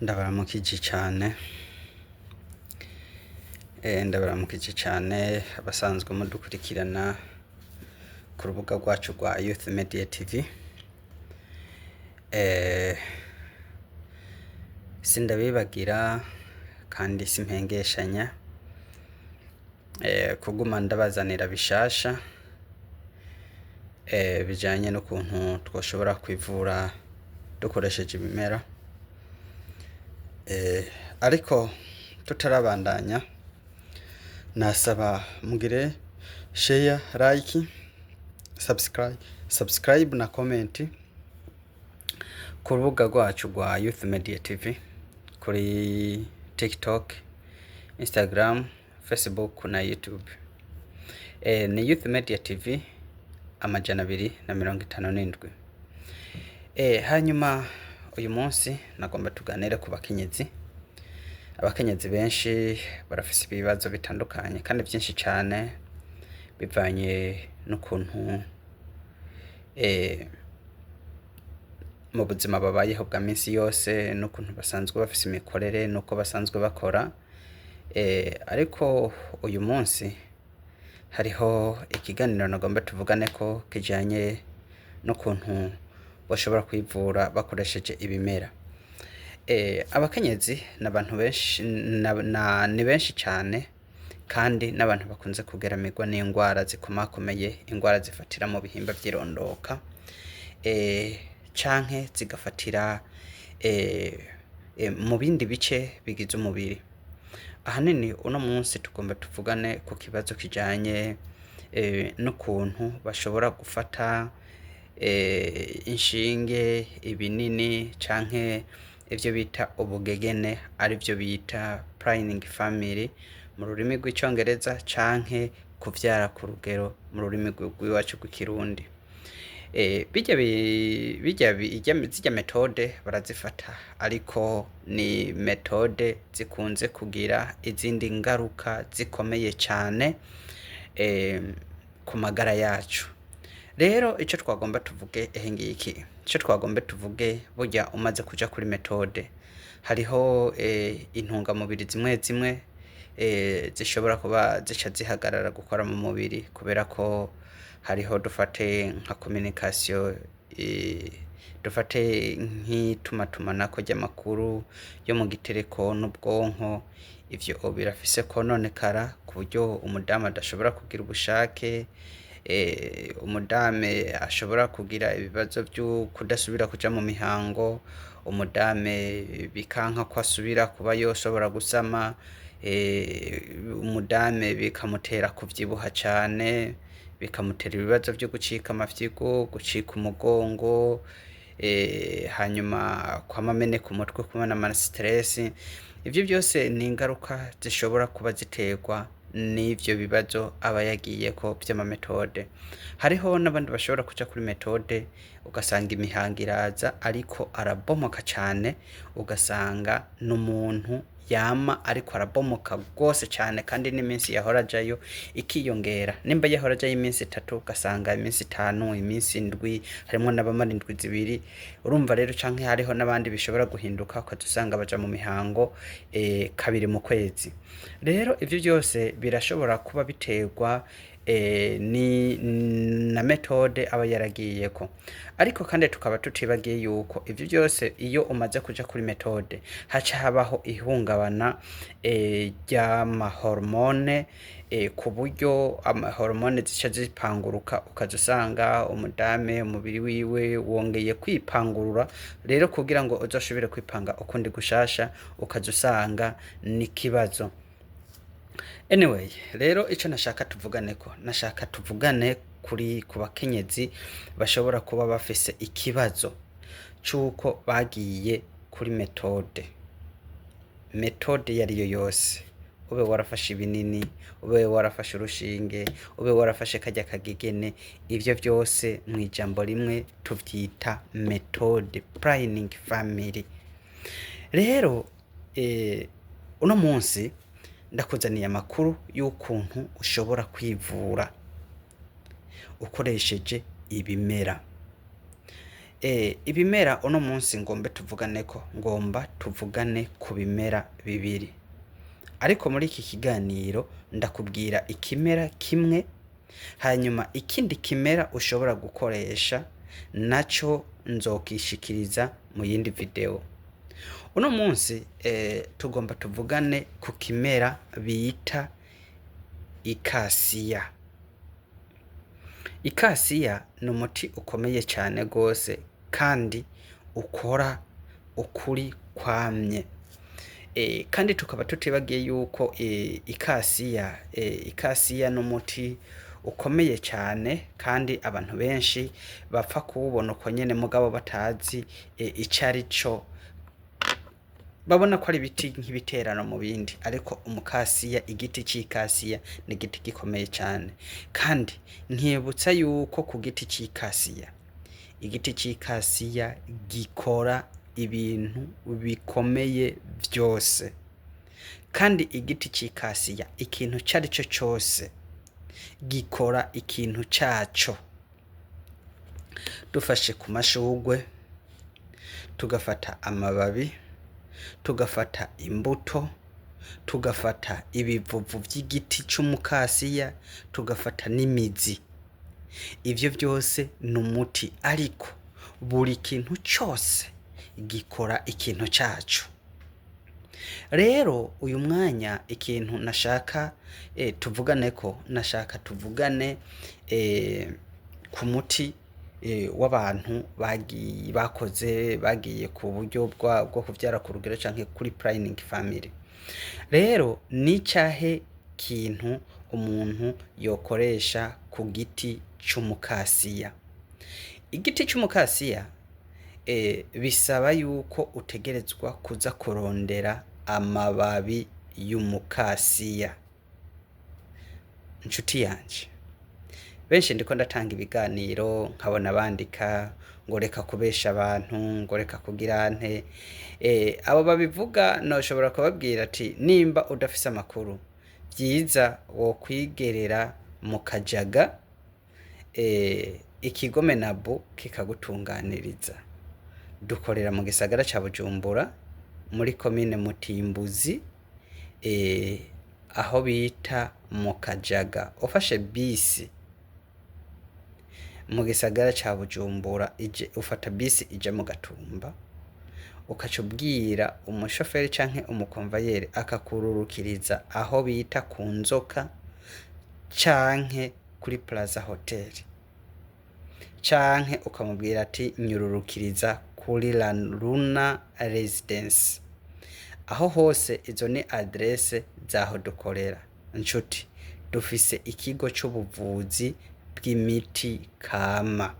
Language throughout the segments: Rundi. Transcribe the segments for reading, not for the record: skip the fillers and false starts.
Ndabaramukije cyane ndabaramukije cyane abasanzwe mudukurikirana ku rubuga rwacu rwa Youth Media TV. Sindabibagira kandi simpengeshanya kuguma ndabazanira bishasha bijanye n'ukuntu twoshobora kwivura dukoresheje ibimera. Ariko tutarabandanya, nasaba mugire share, like, subscribe na comment ku rubuga rwacu rwa Youth Media TV kuri TikTok, Instagram, Facebook na YouTube. Ni Youth Media TV 257. Hanyuma uyu munsi nagomba tuganire ku bakenyezi. Abakenyezi benshi barafise ibibazo bitandukanye kandi byinshi cyane bivanye n'ukuntu mu buzima babayeho bwa minsi yose, n'ukuntu basanzwe bafise imikorere, nuko basanzwe bakora. Ariko uyu munsi hariho ikiganiro nagomba tuvugane ko kijanye n'ukuntu bashobora kwivura bakoresheje ibimera. Abakenyezi n'abantu benshi, ni benshi cyane kandi n'abantu bakunze kugeramirwa n'indwara zikomakomeye, indwara zifatira mu bihimba by'irondoka canke zigafatira mu bindi bice bigize umubiri. Ahanini uno munsi tugomba tuvugane ku kibazo kijanye n'ukuntu bashobora gufata inshinge, ibinini canke ivyo bita ubugegene, ari byo bita planning family mu rurimi rw'icongereza, canke kuvyara ku rugero mu rurimi rw'iwacu rw'ikirundi. Zirya metode barazifata, ariko ni metode zikunze kugira izindi ngaruka zikomeye cyane ku magara yacu. Rero ico twagomba tuvuge ngiki, ico twagomba tuvuge, burya umaze kuja kuri metode hariho intungamubiri zimwe zimwe zishobora kuba zica zihagarara gukora mu mubiri, kubera ko hariho dufate nka communication, dufate nk'itumatumanako ry'amakuru yo mu gitereko n'ubwonko. Ivyo birafise kononekara ku buryo umudamu adashobora kugira ubushake, umudame ashobora kugira ibibazo byo kudasubira kuja mu mihango, umudame bikanka ko asubira kuba yoshobora gusama, umudame bikamutera kuvyibuha cane, bikamutera ibibazo byo gucika amafyigo, gucika umugongo, hanyuma kwamamene ku mutwe, kubona ama stress. Ivyo byose ni ingaruka zishobora kuba ziterwa n'ivyo bibazo aba yagiyeko vy'ama metode. Hariho n'abandi bashobora kuja kuri metode ugasanga imihango iraza ariko arabomoka cane, ugasanga n'umuntu yama ariko arabomoka rwose cyane, kandi n'iminsi yahora ajayo ikiyongera. Nimba yahora ajayo iminsi 3 ugasanga iminsi 5, iminsi 7, harimo n'abamara indwi zibiri. Urumva rero, canke hariho n'abandi bishobora guhinduka ukadusanga baja mu mihango 2 mu kwezi. Rero ivyo byose birashobora kuba biterwa na metode aba yaragiyeko. Ariko kandi tukaba tutibagiye yuko ivyo byose iyo umaze kuja kuri metode haca habaho ihungabana ry'amahormone, ku buryo amahormone zica zipanguruka, ukazusanga umudame umubiri wiwe wongeye kwipangurura. Rero kugira ngo uzoshobore kwipanga ukundi gushasha, ukazusanga n'ikibazo. Anyway, rero ico nashaka tuvugane ku bakenyezi bashobora kuba bafise ikibazo c'uko bagiye kuri metode yariyo yose. Ube warafashe ibinini, ube warafashe urushinge, ube warafashe kajya kagegene, ivyo byose mwijambo rimwe tuvyita metode, planning family. Rero uno munsi ndakuzaniye amakuru y'ukuntu ushobora kwivura ukoresheje ibimera. ibimera uno munsi ngomba tuvugane ku bimera bibiri, ariko muri iki kiganiro ndakubwira ikimera kimwe, hanyuma ikindi kimera ushobora gukoresha naco nzokishikiriza mu yindi video. Uno munsi tugomba tuvugane ku kimera bita ikasiya. Ikasiya ni umuti ukomeye cyane gose kandi ukora ukuri kwamye. Kandi tukaba tutibagiye yuko ikasiya n'umuti ukomeye cyane, kandi abantu benshi bapfa kuwubona uko nyene mugabo batazi icarico, babona ko ari ibiti nk'ibiterano mu bindi, ariko umukasiya, igiti c'ikasiya ni igiti gikomeye cyane. Kandi nkibutsa yuko ku giti c'ikasiya, igiti c'ikasiya gikora ibintu bikomeye vyose, kandi igiti c'ikasiya ikintu carico cose gikora ikintu caco. Dufashe ku mashugwe, tugafata amababi, tugafata imbuto, tugafata ibivuvu vy'igiti c'umukasiya, tugafata n'imizi, ivyo vyose ni umuti, ariko buri kintu cose gikora ikintu caco. Rero uyu mwanya ikintu nashaka tuvugane ku muti w'abantu bagiye ku buryo bwo kuvyara ku rugero canke kuri planning family. Rero ni cahe kintu umuntu yokoresha ku giti c'umukasiya? Igiti c'umukasiya bisaba yuko utegerezwa kuza kurondera amababi y'umukasiya. Nshuti yanje, benshi ndiko ndatanga ibiganiro nkabona bandika ngo reka kubesha abantu, ngo reka kugira nte. Abo babivuga noshobora kubabwira ati nimba udafise amakuru vyiza wo kwigerera mu kajaga, ikigome nabo kikagutunganiriza. Dukorera mu gisagara ca Bujumbura muri komine Mutimbuzi, aho bita mu Kajaga. Ufashe bisi mu gisagara ca Bujumbura ufata bisi ija mu Gatumba, ukaca ubwira umushoferi canke umukonvayeri akakururukiriza aho bita ku Nzoka canke kuri Plaza Hotel, canke ukamubwira ati nyururukiriza kuri La Luna Residence. Aho hose izo ni adresse zaho dukorera. Nshuti, dufise ikigo c'ubuvuzi bw'imiti kama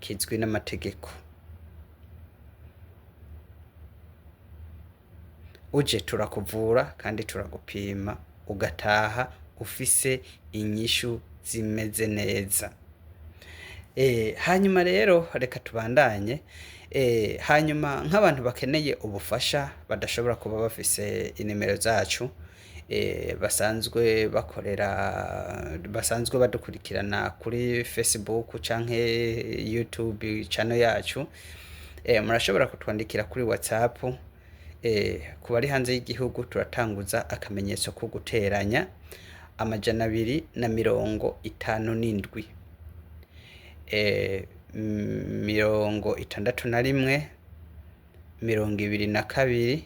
kizwi n'amategeko. Uje turakuvura kandi turagupima, ugataha ufise inyishu zimeze neza. Hanyuma rero reka tubandanye. Hanyuma nk'abantu bakeneye ubufasha badashobora kuba bafise inimero zacu, basanzwe badukurikirana kuri Facebook canke YouTube channel yacu, murashobora kutwandikira kuri WhatsApp. Ku bari hanze y'igihugu turatanguza akamenyetso ko guteranya 257 61 22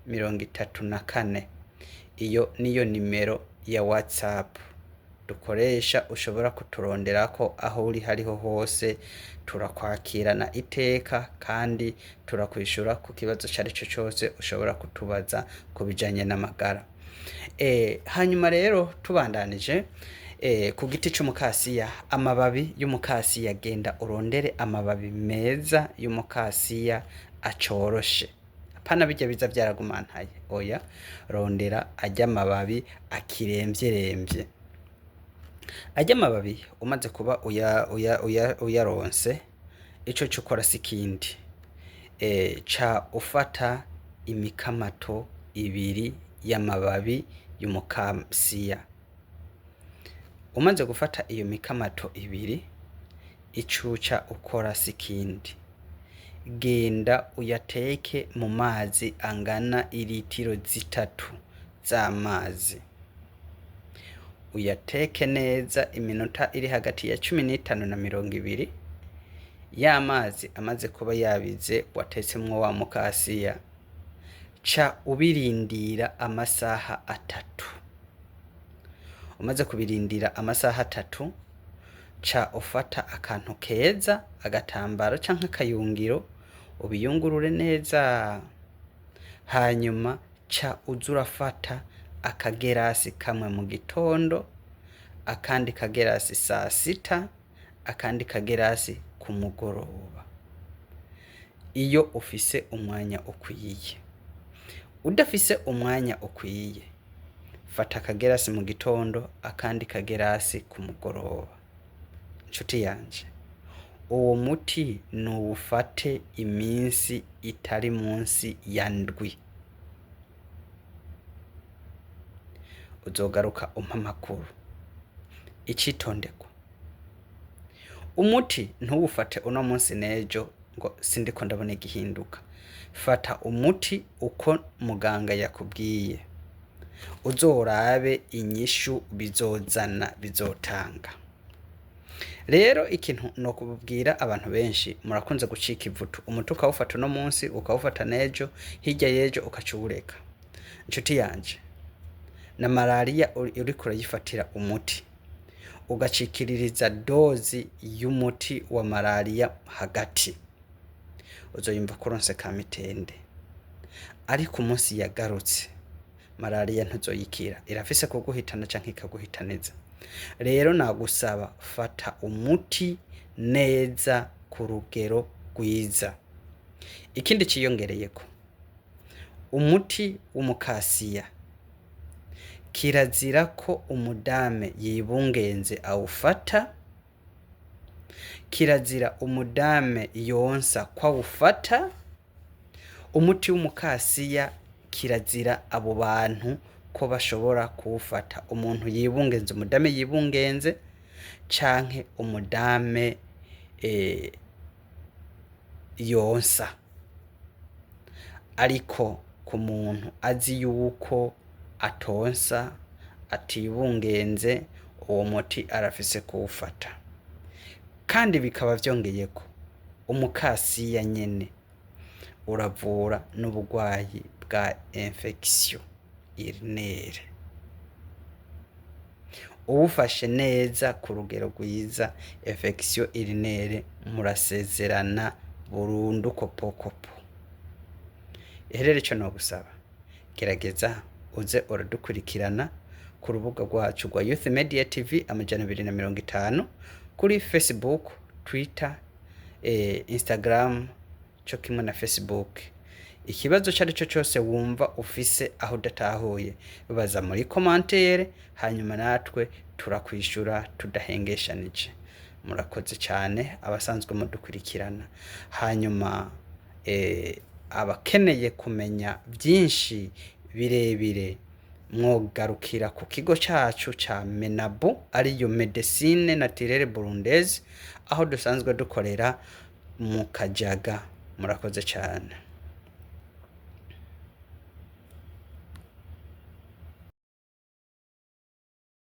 54 34. Iyo niyo nimero ya WhatsApp dukoresha, ushobora kuturonderako aho uri hariho hose. Turakwakirana iteka kandi turakwishura ku kibazo carico cose ushobora kutubaza kubijanye n'amagara. Hanyuma rero tubandanije, ku giti c'umukasiya, amababi y'umukasiya, genda urondere amababi meza y'umukasiya acoroshe, apana bijya biza vyaragumantaye. Oya, rondera ajya amababi akiremvyeremvye. Ajya amababi umaze kuba uyaronse, ico cukora sikindi, ca ufata imikamato 2 y'amababi y'umukasiya. Umaze gufata iyo mikamato 2, icuca ukora sikindi, genda uyateke mu mazi angana iritiro 3 z'amazi, uyateke neza iminota iri hagati ya 15 na 20. Ya mazi amaze kuba yabize watetsemwo wa mukasiya, ca ubirindira amasaha 3. Umaze kubirindira amasaha 3, ca ufata akantu keza, agatambaro canke akayungiro, ubiyungurure neza. Hanyuma ca uza urafata akagerasi kamwe mu gitondo, akandi kagerasi saa 6, akandi kagerasi ku mugoroba, iyo ufise umwanya ukwiye. Udafise umwanya ukwiye, fata akagerasi mu gitondo, akandi kagerasi ku mugoroba. Nshuti yanje, uwo muti nuwufate iminsi itari munsi ya 7. Uzogaruka umpa amakuru. Icitonderwa, umuti ntuwufate uno munsi nejo ngo sindiko ndabona igihinduka. Fata umuti uko muganga yakubwiye, uzorabe inyishu bizozana, bizotanga. Rero ikintu no kubwira abantu benshi, murakunze gucika ivutu. Umuti ukawufata uno munsi, ukawufata nejo, hirya yejo ukacubureka. Nshuti yanje, na malaria uriko urayifatira umuti, ugacikiririza dozi y'umuti wa malaria hagati, uzoyumva kuronse kamitende. Ariko umunsi yagarutse, malaria ntuzoyikira, irafise kuguhitana canke ikaguhitaneza. Rero nagusaba, fata umuti neza ku rugero rwiza. Ikindi ciyongereyeko, umuti w'umukasiya kirazira ko umudame yibungenze awufata, kirazira umudame yonsa ko awufata. Umuti w'umukasiya kirazira abo bantu ko bashobora kuwufata, umuntu yibungenze, umudame yibungenze canke umudame yonsa. Ariko ku muntu azi yuko atonsa, atibungenze, uwo muti arafise kuwufata. Kandi bikaba vyongeyeko, umukasiya nyene uravura n'ubugwayi bwa infection urinaire. Uwufashe neza ku rugero rwiza, infection urinaire murasezerana burundu kopokopo. Iherere ico nogusaba, gerageza uze uradukurikirana ku rubuga rwacu rwa Youth Media TV 250, kuri Facebook, Twitter, Instagram, cyo kimwe na Facebook. Ikibazo cyarico cyose wumva ufise aho datahuye, baza muri commentaire, hanyuma natwe turakwishura tudahengeshanije. Murakoze cyane abasanzwe mudukurikirana. Hanyuma abakeneye kumenya byinshi birebire, mwogarukira ku kigo cyacu ca Menabu, ariyo Medecine Naturelle Burundaise, aho dusanzwe dukorera mu Kajaga. Murakoze cyane.